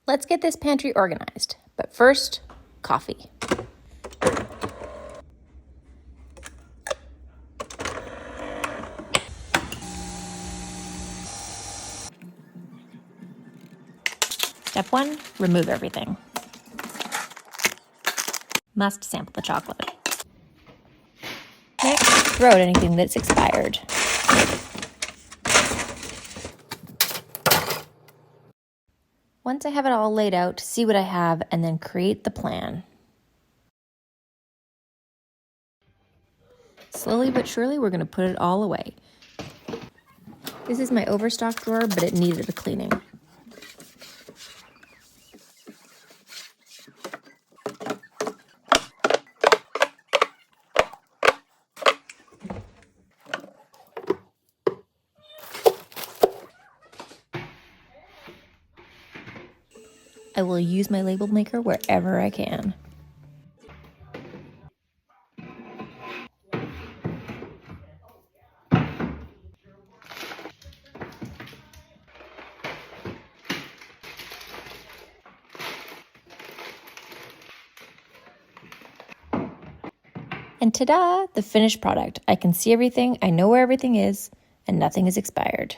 Let's get this pantry organized, but first, coffee. Step 1, remove everything. Must sample the chocolate. Next, throw out anything that's expired. Once I have it all laid out, see what I have, and then create the plan. Slowly but surely, we're going to put it all away. This is my overstock drawer, but it needed a cleaning. I will use my label maker wherever I can. And ta-da, the finished product. I can see everything, I know where everything is, and nothing is expired.